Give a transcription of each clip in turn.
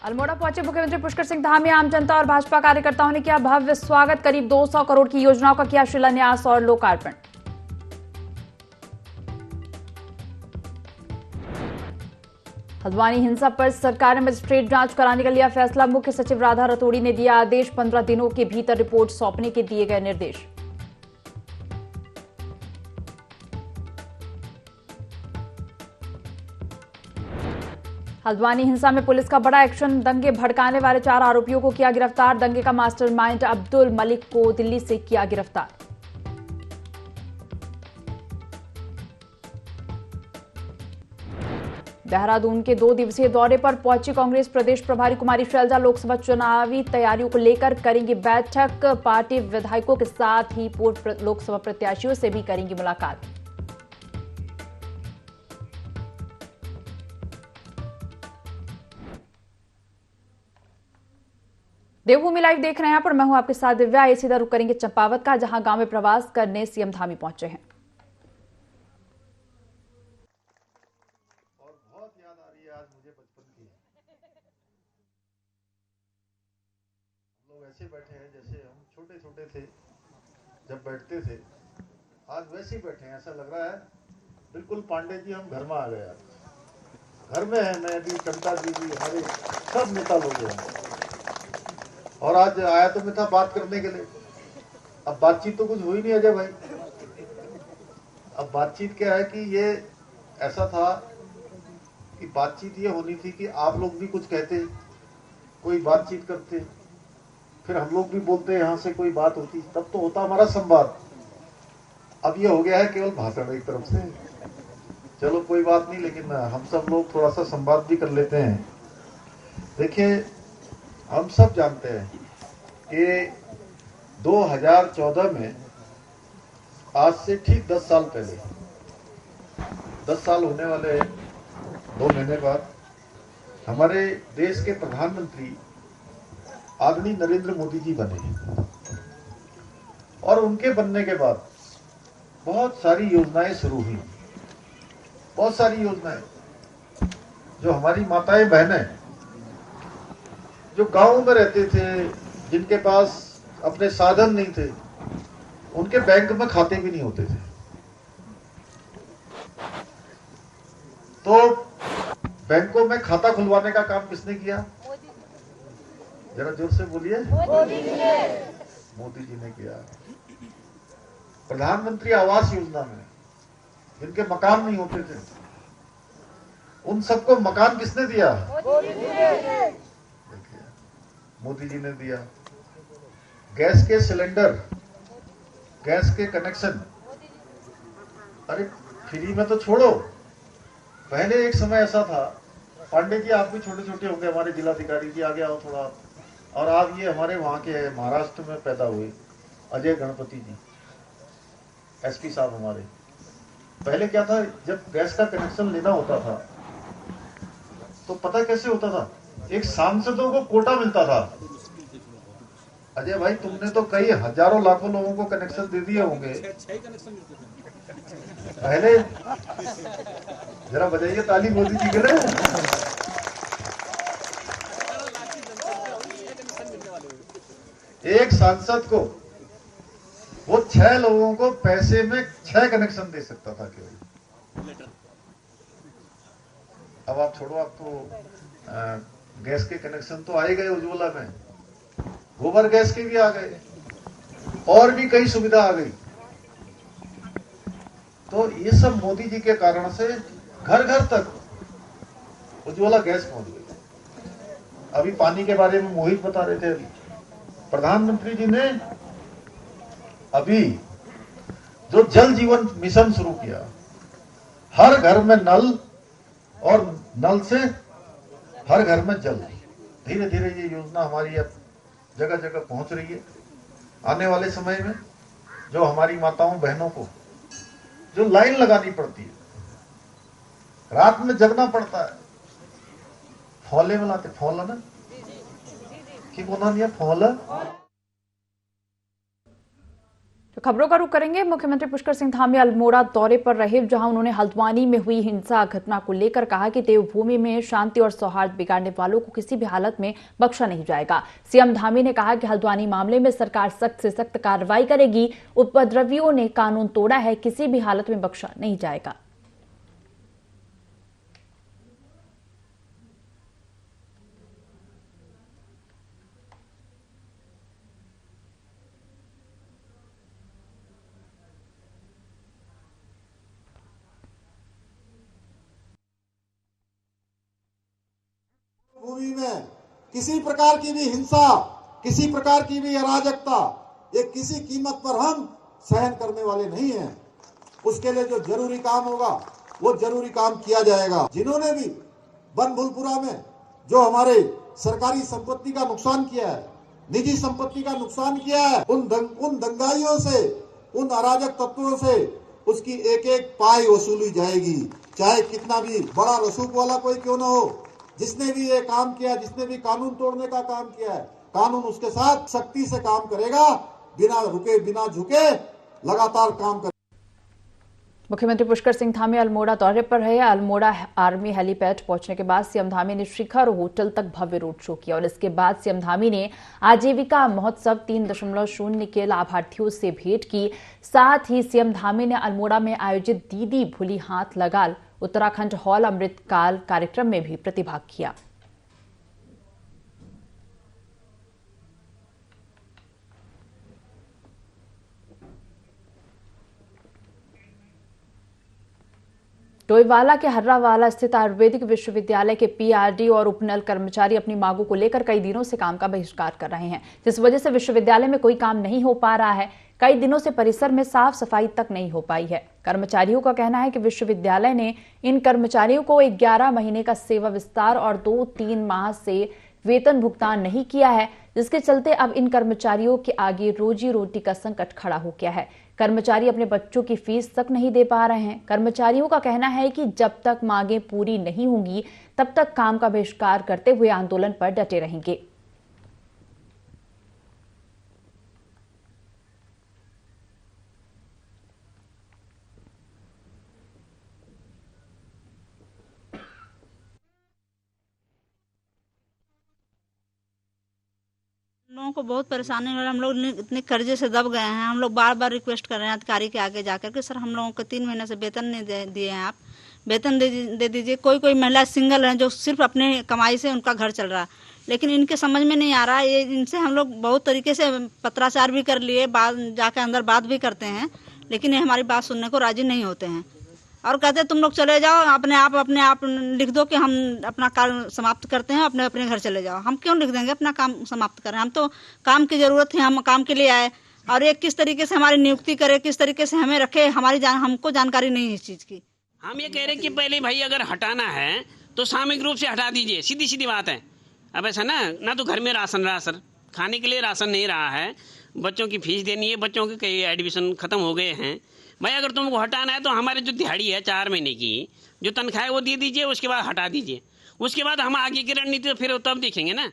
अल्मोड़ा पहुंचे मुख्यमंत्री पुष्कर सिंह धामी, आम जनता और भाजपा कार्यकर्ताओं ने किया भव्य स्वागत। करीब 200 करोड़ की योजनाओं का किया शिलान्यास और लोकार्पण। हल्द्वानी हिंसा पर सरकार ने मजिस्ट्रेट जांच कराने का लिया फैसला। मुख्य सचिव राधा रतोड़ी ने दिया आदेश। 15 दिनों के भीतर रिपोर्ट सौंपने के दिए गए निर्देश। हल्द्वानी हिंसा में पुलिस का बड़ा एक्शन। दंगे भड़काने वाले 4 आरोपियों को किया गिरफ्तार। दंगे का मास्टरमाइंड अब्दुल मलिक को दिल्ली से किया गिरफ्तार। देहरादून के 2 दिवसीय दौरे पर पहुंची कांग्रेस प्रदेश प्रभारी कुमारी शैलजा। लोकसभा चुनावी तैयारियों को लेकर करेंगी बैठक। पार्टी विधायकों के साथ ही पूर्व लोकसभा प्रत्याशियों से भी करेंगी मुलाकात। देवभूमि लाइव देख रहे हैं, यहाँ पर मैं हूं आपके साथ दिव्या। ये सीधा रुक करेंगे चंपावत का, जहां गांव में प्रवास करने सीएम धामी पहुंचे हैं। और बहुत याद आ रही है आज मुझे बचपन की। हम लोग ऐसे बैठे हैं जैसे हम छोटे छोटे थे जब बैठते थे। आज वैसे ही बैठे हैं, ऐसा लग रहा है बिल्कुल पांडे जी हम घर में आ गए। घर में है, मैं भी, कविता जी भी, हमारे सब नेता लोग हैं। और आज आया तो मैं था बात करने के लिए। अब बातचीत तो कुछ हुई नहीं अजय भाई। अब बातचीत क्या है कि ये ऐसा था कि बातचीत ये होनी थी कि आप लोग भी कुछ कहते, कोई बातचीत करते, फिर हम लोग भी बोलते, यहाँ से कोई बात होती, तब तो होता हमारा संवाद। अब ये हो गया है केवल भाषण एक तरफ से। चलो कोई बात नहीं, लेकिन हम सब लोग थोड़ा सा संवाद भी कर लेते हैं। देखिए, हम सब जानते हैं कि 2014 में आज से ठीक 10 साल पहले, 10 साल होने वाले 2 महीने बाद हमारे देश के प्रधानमंत्री आदरणीय नरेंद्र मोदी जी बने। और उनके बनने के बाद बहुत सारी योजनाएं शुरू हुई। बहुत सारी योजनाएं जो हमारी माताएं बहनें जो गांव में रहते थे, जिनके पास अपने साधन नहीं थे, उनके बैंक में खाते भी नहीं होते थे, तो बैंकों में खाता खुलवाने का काम किसने किया? जरा जोर से बोलिए। मोदी जी ने किया। प्रधानमंत्री आवास योजना में जिनके मकान नहीं होते थे, उन सबको मकान किसने दिया? मोदी जी ने दिया। गैस के सिलेंडर, गैस के कनेक्शन, अरे फ्री में तो छोड़ो। पहले एक समय ऐसा था, पांडे जी आप भी छोटे छोटे होंगे, हमारे जिलाधिकारी जी, आगे आओ थोड़ा। और आप ये हमारे वहां के महाराष्ट्र में पैदा हुए अजय गणपति जी, एसपी साहब हमारे। पहले क्या था, जब गैस का कनेक्शन लेना होता था तो पता कैसे होता था? एक सांसदों को कोटा मिलता था। अजय भाई, तुमने तो कई हजारों लाखों लोगों को कनेक्शन दे दिए होंगे पहले। जरा बजाइए ताली मोदी जी के लिए। एक सांसद को वो 6 लोगों को पैसे में 6 कनेक्शन दे सकता था केवल। अब आप छोड़ो, आप तो गैस के कनेक्शन तो आए गए, उज्ज्वला में गोबर गैस के भी आ गए, और भी कई सुविधा आ गई। तो ये सब मोदी जी के कारण से घर घर तक उज्ज्वला गैस पहुंच गई। अभी पानी के बारे में मोहित बता रहे थे, प्रधानमंत्री जी ने अभी जो जल जीवन मिशन शुरू किया, हर घर में नल और नल से हर घर में जल। धीरे धीरे ये योजना हमारी अब जगह जगह पहुंच रही है। आने वाले समय में जो हमारी माताओं बहनों को जो लाइन लगानी पड़ती है, रात में जगना पड़ता है, फौले में लाते, फौला ना कि बोना नहीं है, फौला। खबरों का रुख करेंगे। मुख्यमंत्री पुष्कर सिंह धामी अल्मोड़ा दौरे पर रहे, जहां उन्होंने हल्द्वानी में हुई हिंसा घटना को लेकर कहा कि देवभूमि में शांति और सौहार्द बिगाड़ने वालों को किसी भी हालत में बख्शा नहीं जाएगा। सीएम धामी ने कहा कि हल्द्वानी मामले में सरकार सख्त से सख्त कार्रवाई करेगी। उपद्रवियों ने कानून तोड़ा है, किसी भी हालत में बख्शा नहीं जाएगा। भूमि में किसी प्रकार की भी हिंसा, किसी प्रकार की भी अराजकता, ये किसी कीमत पर हम सहन करने वाले नहीं हैं। उसके लिए जो जरूरी काम होगा वो जरूरी काम किया जाएगा। जिन्होंने भी बनभूलपुरा में जो हमारे सरकारी संपत्ति का नुकसान किया है, निजी संपत्ति का नुकसान किया है, उन दंगाइयों से, उन अराजक तत्वों से उसकी एक एक पाई वसूली जाएगी, चाहे कितना भी बड़ा रसूख वाला कोई क्यों न हो। जिसने भी ये काम किया, जिसने भी कानून तोड़ने का काम किया है, कानून उसके साथ सख्ती से काम करेगा, बिना रुके बिना झुके लगातार काम करेगा। मुख्यमंत्री पुष्कर सिंह धामी अल्मोड़ा दौरे पर रहे। अल्मोड़ा आर्मी हेलीपैड पहुंचने के बाद सीएम धामी ने शिखर होटल तक भव्य रोड शो किया और इसके बाद सीएम धामी ने आजीविका महोत्सव 3.0 के लाभार्थियों से भेंट की। साथ ही सीएम धामी ने अल्मोड़ा में आयोजित दीदी भूली हाथ लगा उत्तराखंड हॉल अमृतकाल कार्यक्रम में भी प्रतिभाग किया। डोईवाला के हर्रावाला स्थित आयुर्वेदिक विश्वविद्यालय के पीआरडी और उपनल कर्मचारी अपनी मांगों को लेकर कई दिनों से काम का बहिष्कार कर रहे हैं, जिस वजह से विश्वविद्यालय में कोई काम नहीं हो पा रहा है। कई दिनों से परिसर में साफ सफाई तक नहीं हो पाई है। कर्मचारियों का कहना है कि विश्वविद्यालय ने इन कर्मचारियों को 11 महीने का सेवा विस्तार और 2-3 माह से वेतन भुगतान नहीं किया है, जिसके चलते अब इन कर्मचारियों के आगे रोजी रोटी का संकट खड़ा हो गया है। कर्मचारी अपने बच्चों की फीस तक नहीं दे पा रहे हैं। कर्मचारियों का कहना है कि जब तक मांगें पूरी नहीं होंगी तब तक काम का बहिष्कार करते हुए आंदोलन पर डटे रहेंगे। लोगों को बहुत परेशानी हो रही है। हम लोग इतने कर्जे से दब गए हैं। हम लोग बार बार रिक्वेस्ट कर रहे हैं अधिकारी के आगे जाकर के, सर हम लोगों को 3 महीने से वेतन नहीं दिए हैं, आप वेतन दे दीजिए। कोई महिला सिंगल है जो सिर्फ अपने कमाई से उनका घर चल रहा है, लेकिन इनके समझ में नहीं आ रहा है। ये इनसे हम लोग बहुत तरीके से पत्राचार भी कर लिए, जाकर अंदर बात भी करते हैं, लेकिन ये हमारी बात सुनने को राजी नहीं होते हैं और कहते हैं तुम लोग चले जाओ, अपने आप लिख दो कि हम अपना कार्य समाप्त करते हैं, अपने अपने घर चले जाओ। हम क्यों लिख देंगे अपना काम समाप्त करें? हम तो काम की जरूरत है, हम काम के लिए आए और ये किस तरीके से हमारी नियुक्ति करे, किस तरीके से हमें रखे, हमको जानकारी नहीं है इस चीज की। हम ये कह रहे हैं कि पहले भाई अगर हटाना है तो सामूहिक रूप से हटा दीजिए, सीधी सीधी बात है। अब ऐसा ना तो घर में राशन खाने के लिए राशन नहीं रहा है, बच्चों की फीस देनी है, बच्चों के कई एडमिशन खत्म हो गए हैं। भाई अगर तुमको हटाना है तो हमारे जो दिहाड़ी है 4 महीने की जो तनख्वाह है वो दे दीजिए, उसके बाद हटा दीजिए, उसके बाद हम आगे की रणनीति फिर तब देखेंगे ना।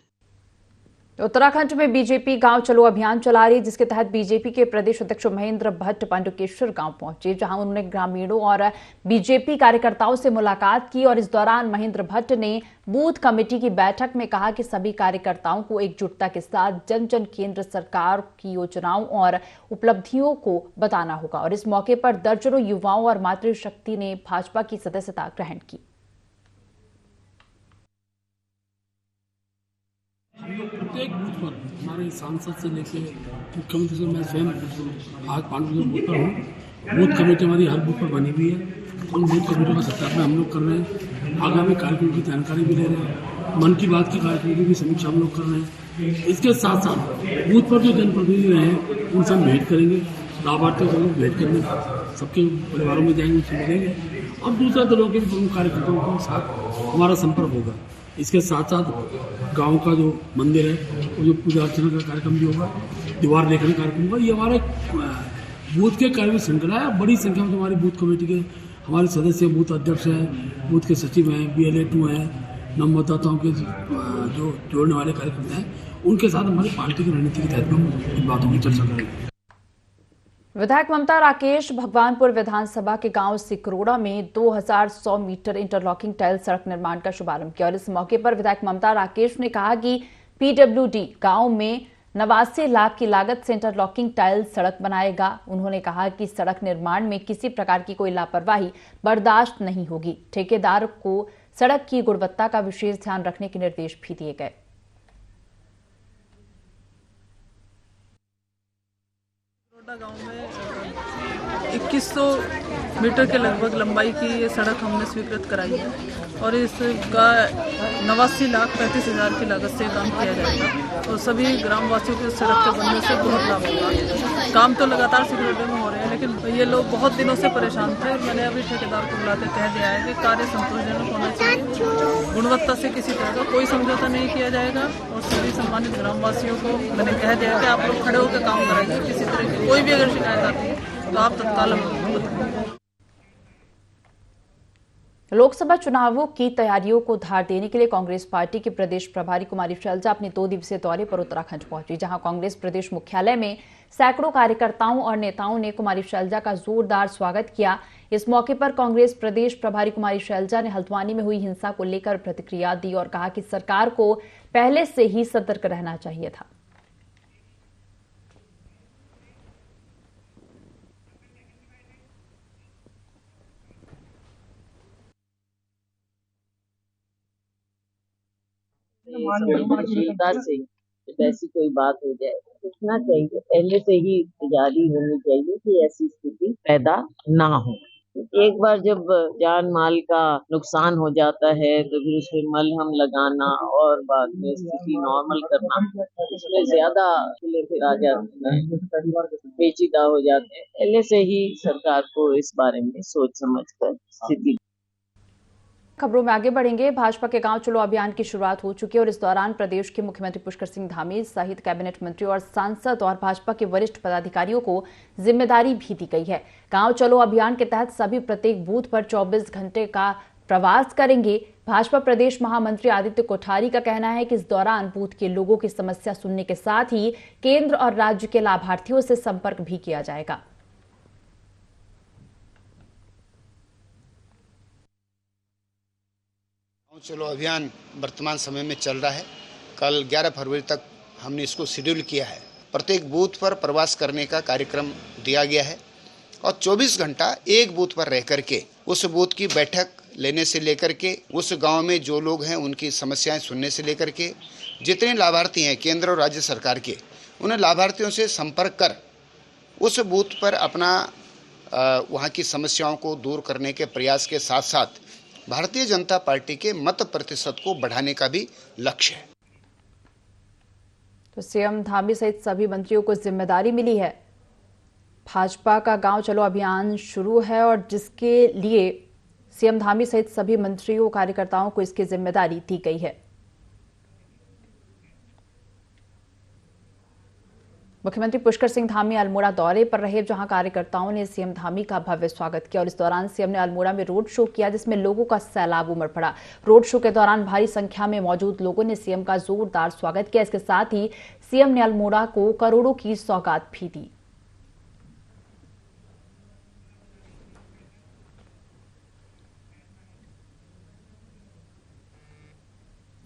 उत्तराखंड में बीजेपी गांव चलो अभियान चला रही, जिसके तहत बीजेपी के प्रदेश अध्यक्ष महेंद्र भट्ट पांडुकेश्वर गांव पहुंचे, जहां उन्होंने ग्रामीणों और बीजेपी कार्यकर्ताओं से मुलाकात की और इस दौरान महेंद्र भट्ट ने बूथ कमेटी की बैठक में कहा कि सभी कार्यकर्ताओं को एकजुटता के साथ जन जन केंद्र सरकार की योजनाओं और उपलब्धियों को बताना होगा। और इस मौके पर दर्जनों युवाओं और मातृशक्ति ने भाजपा की सदस्यता ग्रहण की। प्रत्येक बूथ पर हमारे सांसद से लेकर मुख्यमंत्री से मैं स्वयं आज पांडुपुर बूथ पर हूँ। बूथ कमेटी हमारी हर बूथ पर बनी हुई है। उन बूथ कमेटियों का सत्यापन हम लोग कर रहे हैं। आगामी कार्यक्रम की जानकारी भी ले रहे हैं। मन की बात की कार्यक्रम की भी समीक्षा हम लोग कर रहे हैं। इसके साथ साथ बूथ पर जो जनप्रतिनिधि हैं उनसे हम भेंट करेंगे, लाभार्थियों से हम लोग भेंट करेंगे, सबके परिवारों में जाएंगे, उनसे मिलेंगे और दूसरे दलों के भी प्रमुख कार्यकर्ताओं के साथ हमारा संपर्क होगा। इसके साथ साथ गांव का जो मंदिर है वो जो पूजा अर्चना का कार्यक्रम भी होगा, दीवार लेखन कार्यक्रम होगा। ये हमारे बूथ के कार्य श्रृंखला है। बड़ी संख्या में हमारी बूथ कमेटी के हमारे सदस्य, बूथ अध्यक्ष हैं, बूथ के सचिव हैं, BLA2 हैं, नवमतदाताओं के जो जोड़ने वाले कार्यकर्ता हैं, उनके साथ हमारी पार्टी की रणनीति के तहत हम इन बातों की चर्चा करेंगे। विधायक ममता राकेश भगवानपुर विधानसभा के गांव सिकरोड़ा में 2100 मीटर इंटरलॉकिंग टाइल सड़क निर्माण का शुभारंभ किया और इस मौके पर विधायक ममता राकेश ने कहा कि पीडब्ल्यूडी गांव में 89 लाख की लागत से इंटरलॉकिंग टाइल सड़क बनाएगा। उन्होंने कहा कि सड़क निर्माण में किसी प्रकार की कोई लापरवाही बर्दाश्त नहीं होगी। ठेकेदार को सड़क की गुणवत्ता का विशेष ध्यान रखने के निर्देश भी दिए गए। गांव में 2100 मीटर के लगभग लंबाई की ये सड़क हमने स्वीकृत कराई है और इसका 89,35,000 की लागत से काम किया जाएगा और सभी ग्रामवासियों को सड़क के बनने से बहुत लाभ होगा। काम तो लगातार सिक्योरिटी में हो रहे हैं, लेकिन ये लोग बहुत दिनों से परेशान थे और मैंने अभी ठेकेदार को बुलाकर कह दिया है कि कार्य संतोषजनक होना चाहिए, गुणवत्ता से किसी तरह का कोई समझौता नहीं किया जाएगा और सभी सम्मानित ग्रामवासियों को मैंने कह दिया है कि आप लोग खड़े होकर काम करेंगे। किसी तरह की कोई भी अगर शिकायत आती है तो आप तत्काल हमको बताएं। लोकसभा चुनावों की तैयारियों को धार देने के लिए कांग्रेस पार्टी की प्रदेश प्रभारी कुमारी शैलजा अपने 2 दिवसीय दौरे पर उत्तराखंड पहुंची, जहां कांग्रेस प्रदेश मुख्यालय में सैकड़ों कार्यकर्ताओं और नेताओं ने कुमारी शैलजा का जोरदार स्वागत किया। इस मौके पर कांग्रेस प्रदेश प्रभारी कुमारी शैलजा ने हल्द्वानी में हुई हिंसा को लेकर प्रतिक्रिया दी और कहा कि सरकार को पहले से ही सतर्क रहना चाहिए था। संवेदनशीलता से ऐसी कोई बात हो जाए उठना चाहिए, पहले से ही तैयारी होनी चाहिए कि ऐसी स्थिति पैदा ना हो। एक बार जब जान माल का नुकसान हो जाता है तो फिर उसमें मलहम लगाना और बाद में स्थिति नॉर्मल करना, इसमें ज्यादा फिर आ जाते हैं, पेचीदा हो जाते हैं। पहले से ही सरकार को इस बारे में सोच समझ कर स्थिति। खबरों में आगे बढ़ेंगे। भाजपा के गांव चलो अभियान की शुरुआत हो चुकी है और इस दौरान प्रदेश के मुख्यमंत्री पुष्कर सिंह धामी सहित कैबिनेट मंत्री और सांसद और भाजपा के वरिष्ठ पदाधिकारियों को जिम्मेदारी भी दी गई है। गांव चलो अभियान के तहत सभी प्रत्येक बूथ पर 24 घंटे का प्रवास करेंगे। भाजपा प्रदेश महामंत्री आदित्य कोठारी का कहना है कि इस दौरान बूथ के लोगों की समस्या सुनने के साथ ही केंद्र और राज्य के लाभार्थियों से संपर्क भी किया जाएगा। चलो अभियान वर्तमान समय में चल रहा है। कल 11 फरवरी तक हमने इसको शेड्यूल किया है। प्रत्येक बूथ पर प्रवास करने का कार्यक्रम दिया गया है और 24 घंटा एक बूथ पर रह करके उस बूथ की बैठक लेने से लेकर के उस गांव में जो लोग हैं उनकी समस्याएं सुनने से लेकर के जितने लाभार्थी हैं केंद्र और राज्य सरकार के, उन लाभार्थियों से संपर्क कर उस बूथ पर अपना वहाँ की समस्याओं को दूर करने के प्रयास के साथ साथ भारतीय जनता पार्टी के मत प्रतिशत को बढ़ाने का भी लक्ष्य है। तो सीएम धामी सहित सभी मंत्रियों को जिम्मेदारी मिली है। भाजपा का गांव चलो अभियान शुरू है और जिसके लिए सीएम धामी सहित सभी मंत्रियों कार्यकर्ताओं को इसकी जिम्मेदारी दी गई है। मुख्यमंत्री पुष्कर सिंह धामी अल्मोड़ा दौरे पर रहे, जहां कार्यकर्ताओं ने सीएम धामी का भव्य स्वागत किया और इस दौरान सीएम ने अल्मोड़ा में रोड शो किया जिसमें लोगों का सैलाब उमड़ पड़ा। रोड शो के दौरान भारी संख्या में मौजूद लोगों ने सीएम का जोरदार स्वागत किया। इसके साथ ही सीएम ने अल्मोड़ा को करोड़ों की सौगात भी दी।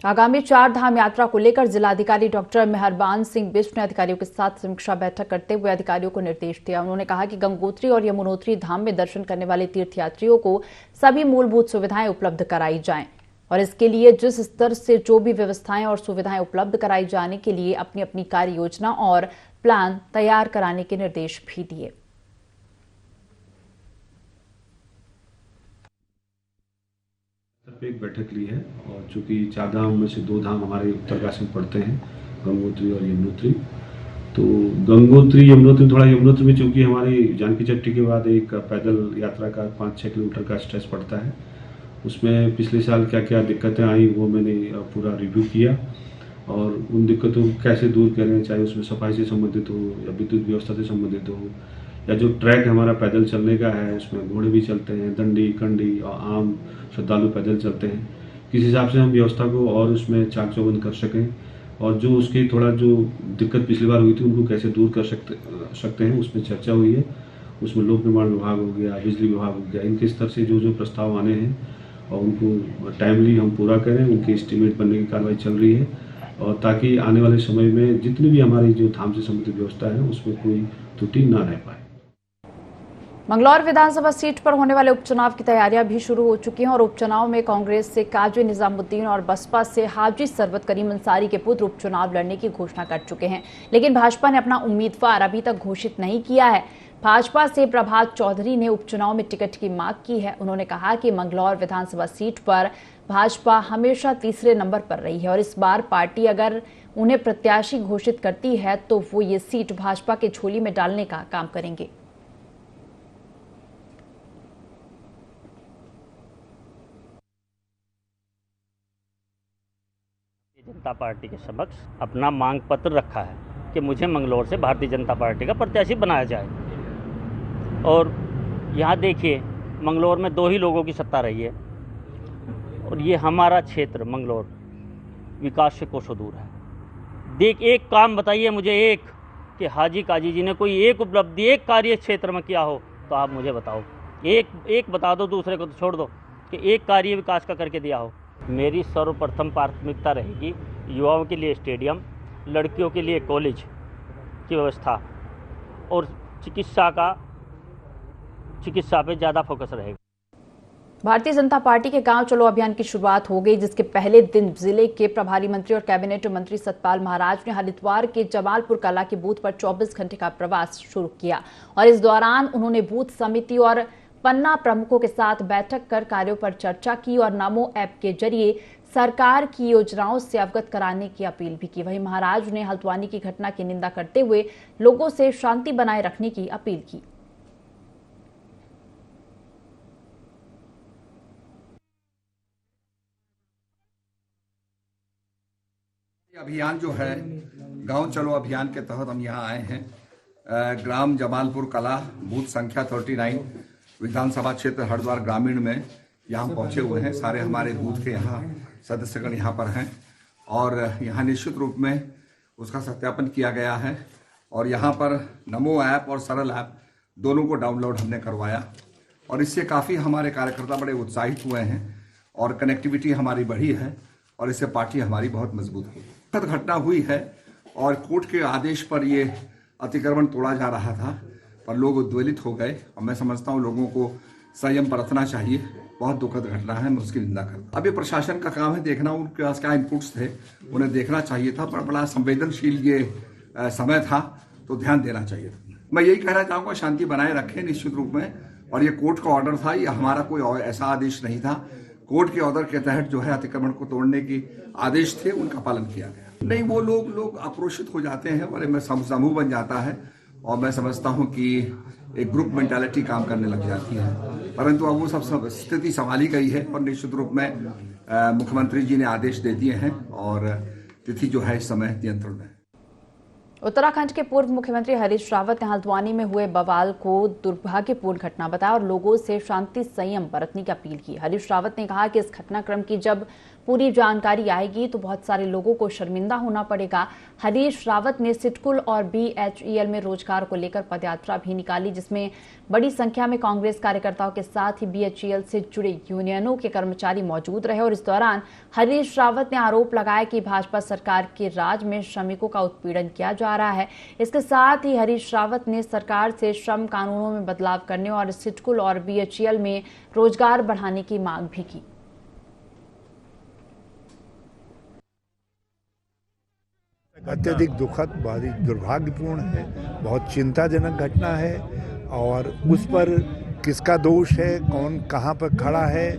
आगामी 4 धाम यात्रा को लेकर जिलाधिकारी डॉक्टर मेहरबान सिंह बिष्ट ने अधिकारियों के साथ समीक्षा बैठक करते हुए अधिकारियों को निर्देश दिया। उन्होंने कहा कि गंगोत्री और यमुनोत्री धाम में दर्शन करने वाले तीर्थयात्रियों को सभी मूलभूत सुविधाएं उपलब्ध कराई जाएं और इसके लिए जिस स्तर से जो भी व्यवस्थाएं और सुविधाएं उपलब्ध कराई जाने के लिए अपनी अपनी कार्य योजना और प्लान तैयार कराने के निर्देश भी दिए। एक बैठक ली है और चूंकि 4 धाम में से 2 धाम हमारे उत्तरकाशी में पड़ते हैं, गंगोत्री और यमुनोत्री, तो गंगोत्री यमुनोत्री थोड़ा यमुनोत्री में चूंकि हमारी जानकी चट्टी के बाद एक पैदल यात्रा का 5-6 किलोमीटर का स्ट्रेच पड़ता है, उसमें पिछले साल क्या क्या दिक्कतें आई वो मैंने पूरा रिव्यू किया और उन दिक्कतों को कैसे दूर करें, चाहे उसमें सफाई से संबंधित हो या विद्युत व्यवस्था से संबंधित हो या जो ट्रैक हमारा पैदल चलने का है उसमें घोड़े भी चलते हैं, दंडी कंडी और आम श्रद्धालु पैदल चलते हैं, किस हिसाब से हम व्यवस्था को और उसमें चाक चौबंद कर सकें और जो उसकी थोड़ा जो दिक्कत पिछली बार हुई थी उनको कैसे दूर कर सकते हैं उसमें चर्चा हुई है। उसमें लोक निर्माण विभाग हो गया, बिजली विभाग हो गया, इनके स्तर से जो जो प्रस्ताव आने हैं और उनको टाइमली हम पूरा करें, उनके एस्टीमेट बनने की कार्रवाई चल रही है और ताकि आने वाले समय में जितनी भी हमारी जो धाम से संबंधित व्यवस्था है उसमें कोई त्रुटि न रह पाए। मंगलौर विधानसभा सीट पर होने वाले उपचुनाव की तैयारियां भी शुरू हो चुकी हैं और उपचुनाव में कांग्रेस से काजी निजामुद्दीन और बसपा से हाजी सरबत करीम अंसारी के पुत्र उपचुनाव लड़ने की घोषणा कर चुके हैं, लेकिन भाजपा ने अपना उम्मीदवार अभी तक घोषित नहीं किया है। भाजपा से प्रभात चौधरी ने उपचुनाव में टिकट की मांग की है। उन्होंने कहा कि मंगलौर विधानसभा सीट पर भाजपा हमेशा तीसरे नंबर पर रही है और इस बार पार्टी अगर उन्हें प्रत्याशी घोषित करती है तो वो ये सीट भाजपा के झोली में डालने का काम करेंगे। जनता पार्टी के समक्ष अपना मांग पत्र रखा है कि मुझे मंगलौर से भारतीय जनता पार्टी का प्रत्याशी बनाया जाए। और यहाँ देखिए, मंगलौर में 2 ही लोगों की सत्ता रही है और ये हमारा क्षेत्र मंगलौर विकास से कोसों दूर है। एक काम बताइए मुझे, एक कि हाजी काजी जी ने कोई एक उपलब्धि, एक कार्य क्षेत्र में किया हो तो आप मुझे बताओ। एक बता दो, दूसरे को तो छोड़ दो कि एक कार्य विकास का करके दिया हो। मेरी सर्वप्रथम प्राथमिकता रहेगी युवाओं के लिए स्टेडियम, लड़कियों के लिए कॉलेज की व्यवस्था और चिकित्सा पे ज़्यादा फोकस रहेगा। भारतीय जनता पार्टी के गांव चलो अभियान की शुरुआत हो गई, जिसके पहले दिन जिले के प्रभारी मंत्री और कैबिनेट मंत्री सतपाल महाराज ने हरिद्वार के जमालपुर कला के बूथ पर 24 घंटे का प्रवास शुरू किया और इस दौरान उन्होंने बूथ समिति और पन्ना प्रमुखों के साथ बैठक कर कार्यों पर चर्चा की और नमो ऐप के जरिए सरकार की योजनाओं से अवगत कराने की अपील भी की। वहीं महाराज ने हल्द्वानी की घटना की निंदा करते हुए लोगों से शांति बनाए रखने की अपील की। अभियान जो है गांव चलो अभियान के तहत हम यहाँ आए हैं। ग्राम जमालपुर कला, बूथ संख्या 39, विधानसभा क्षेत्र हरिद्वार ग्रामीण में यहाँ पहुँचे हुए हैं। सारे हमारे बूथ के यहाँ सदस्यगण यहाँ पर हैं और यहाँ निश्चित रूप में उसका सत्यापन किया गया है और यहाँ पर नमो ऐप और सरल ऐप दोनों को डाउनलोड हमने करवाया और इससे काफ़ी हमारे कार्यकर्ता बड़े उत्साहित हुए हैं और कनेक्टिविटी हमारी बढ़ी है और इससे पार्टी हमारी बहुत मजबूत हुई। घटना हुई है और कोर्ट के आदेश पर ये अतिक्रमण तोड़ा जा रहा था पर लोग उद्वेलित हो गए और मैं समझता हूँ लोगों को संयम बरतना चाहिए। बहुत दुखद घटना है, मैं उसकी निंदा करता हूँ। अभी प्रशासन का काम है देखना उनके पास क्या इनपुट्स थे, उन्हें देखना चाहिए था, पर बड़ा संवेदनशील ये समय था तो ध्यान देना चाहिए था। मैं यही कहना चाहूँगा शांति बनाए रखें निश्चित रूप में, और ये कोर्ट का ऑर्डर था, ये हमारा कोई ऐसा आदेश नहीं था। कोर्ट के ऑर्डर के तहत जो है अतिक्रमण को तोड़ने की आदेश थे उनका पालन किया गया। नहीं, वो लोग आक्रोशित हो जाते हैं और समूह बन जाता है और मैं समझता हूं कि एक ग्रुप मेंटालिटी काम करने लग जाती है, परंतु अब वो सब स्थिति संभाली गई है और निश्चित रूप में मुख्यमंत्री जी ने आदेश दे दिए हैं और तिथि जो है इस समय नियंत्रण में। उत्तराखंड के पूर्व मुख्यमंत्री हरीश रावत ने हल्द्वानी में हुए बवाल को दुर्भाग्यपूर्ण घटना बताया और लोगों से शांति संयम बरतने की अपील की। हरीश रावत ने कहा कि इस घटनाक्रम की जब पूरी जानकारी आएगी तो बहुत सारे लोगों को शर्मिंदा होना पड़ेगा। हरीश रावत ने सिडकुल और BHEL में रोजगार को लेकर पदयात्रा भी निकाली, जिसमें बड़ी संख्या में कांग्रेस कार्यकर्ताओं के साथ ही BHEL से जुड़े यूनियनों के कर्मचारी मौजूद रहे और इस दौरान हरीश रावत ने आरोप लगाया कि भाजपा सरकार के राज में श्रमिकों का उत्पीड़न किया जा रहा है। इसके साथ ही हरीश रावत ने सरकार से श्रम कानूनों में बदलाव करने और सिडकुल और BHEL में रोजगार बढ़ाने की मांग भी की। अत्यधिक दुखद, बहुत दुर्भाग्यपूर्ण है, बहुत चिंताजनक घटना है और उस पर किसका दोष है, कौन कहां पर खड़ा है,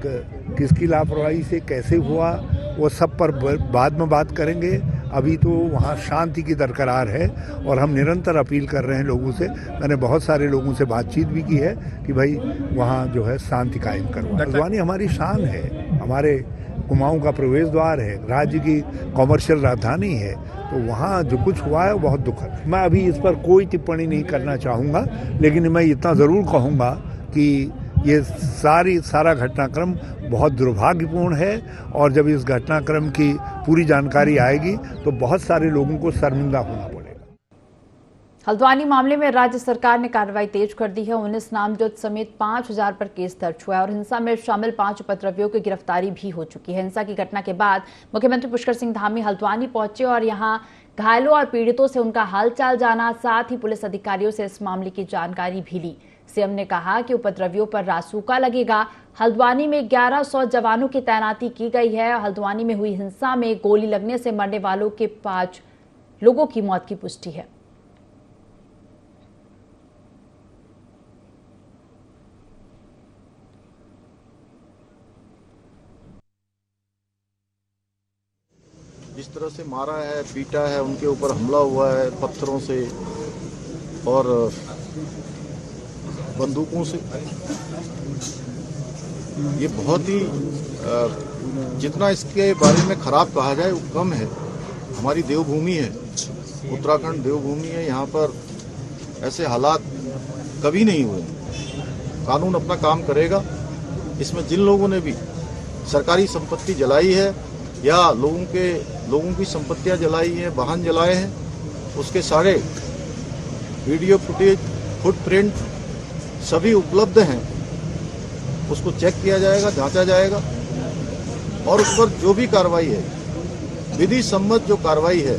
किसकी लापरवाही से कैसे हुआ, वो सब पर बाद में बात करेंगे। अभी तो वहाँ शांति की दरकरार है और हम निरंतर अपील कर रहे हैं लोगों से। मैंने बहुत सारे लोगों से बातचीत भी की है कि भाई वहाँ जो है शांति कायम करो। हल्द्वानी हमारी शान है, हमारे कुमाऊं का प्रवेश द्वार है, राज्य की कॉमर्शियल राजधानी है, तो वहाँ जो कुछ हुआ है वो बहुत दुखद। मैं अभी इस पर कोई टिप्पणी नहीं करना चाहूँगा, लेकिन मैं इतना ज़रूर कहूँगा कि ये सारा घटनाक्रम बहुत दुर्भाग्यपूर्ण है और जब इस घटनाक्रम की पूरी जानकारी आएगी तो बहुत सारे लोगों को शर्मिंदा होना पड़ेगा। हल्द्वानी मामले में राज्य सरकार ने कार्रवाई तेज कर दी है। 19 नामजद समेत 5000 पर केस दर्ज हुआ है और हिंसा में शामिल 5 उपद्रवियों की गिरफ्तारी भी हो चुकी है। हिंसा की घटना के बाद मुख्यमंत्री पुष्कर सिंह धामी हल्द्वानी पहुंचे और यहां घायलों और पीड़ितों से उनका हालचाल जाना, साथ ही पुलिस अधिकारियों से इस मामले की जानकारी भी ली। सीएम ने कहा कि उपद्रवियों पर रासूका लगेगा। हल्द्वानी में 1100 जवानों की तैनाती की गई है। हल्द्वानी में हुई हिंसा में गोली लगने से मरने वालों के 5 लोगों की मौत की पुष्टि है। जिस तरह से मारा है, पीटा है, उनके ऊपर हमला हुआ है पत्थरों से और बंदूकों से, ये बहुत ही जितना इसके बारे में खराब कहा जाए वो कम है। हमारी देवभूमि है, उत्तराखंड देवभूमि है, यहाँ पर ऐसे हालात कभी नहीं हुए। कानून अपना काम करेगा। इसमें जिन लोगों ने भी सरकारी संपत्ति जलाई है या लोगों की संपत्तियां जलाई हैं, वाहन जलाए हैं, उसके सारे वीडियो फुटेज, फुटप्रिंट सभी उपलब्ध हैं। उसको चेक किया जाएगा, जांचा जाएगा और उस पर जो भी कार्रवाई है, विधि सम्मत जो कार्रवाई है,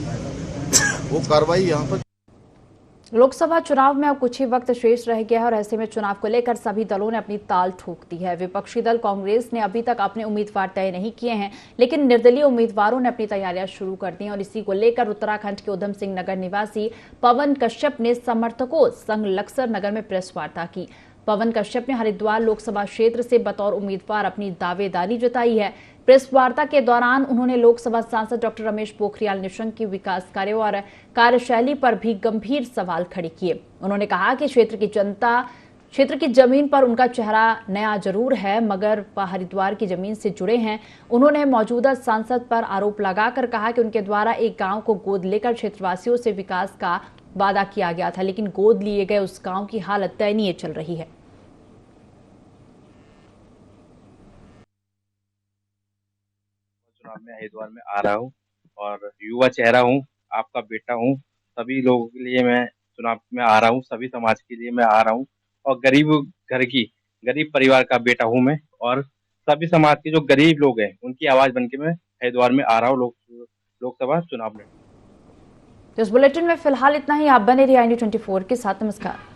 वो कार्रवाई यहाँ पर। लोकसभा चुनाव में अब कुछ ही वक्त शेष रह गया है और ऐसे में चुनाव को लेकर सभी दलों ने अपनी ताल ठोक दी है। विपक्षी दल कांग्रेस ने अभी तक अपने उम्मीदवार तय नहीं किए हैं, लेकिन निर्दलीय उम्मीदवारों ने अपनी तैयारियां शुरू कर दी और इसी को लेकर उत्तराखंड के उधम सिंह नगर निवासी पवन कश्यप ने समर्थकों संग लक्सर नगर में प्रेस वार्ता की। पवन कश्यप ने हरिद्वार लोकसभा क्षेत्र से बतौर उम्मीदवार अपनी दावेदारी जताई है। प्रेस वार्ता के दौरान उन्होंने लोकसभा सांसद डॉक्टर रमेश पोखरियाल निशंक की विकास कार्यों और कार्यशैली पर भी गंभीर सवाल खड़े किए। उन्होंने कहा कि क्षेत्र की जमीन पर उनका चेहरा नया जरूर है, मगर वह हरिद्वार की जमीन से जुड़े हैं। उन्होंने मौजूदा सांसद पर आरोप लगाकर कहा कि उनके द्वारा एक गांव को गोद लेकर क्षेत्रवासियों से विकास का वादा किया गया था, लेकिन गोद लिए गए उस गांव की हालत दयनीय चल रही है। चुनाव में हरिद्वार में आ रहा हूँ और युवा चेहरा हूँ, आपका बेटा हूँ। सभी लोगों के लिए मैं चुनाव में आ रहा हूँ, सभी समाज के लिए मैं आ रहा हूँ और गरीब परिवार का बेटा हूँ मैं और सभी समाज के जो गरीब लोग हैं उनकी आवाज बनके मैं हरिद्वार में आ रहा हूँ लोकसभा चुनाव में। इस बुलेटिन में फिलहाल इतना ही। आप बने रहिए IND 24 के साथ। नमस्कार।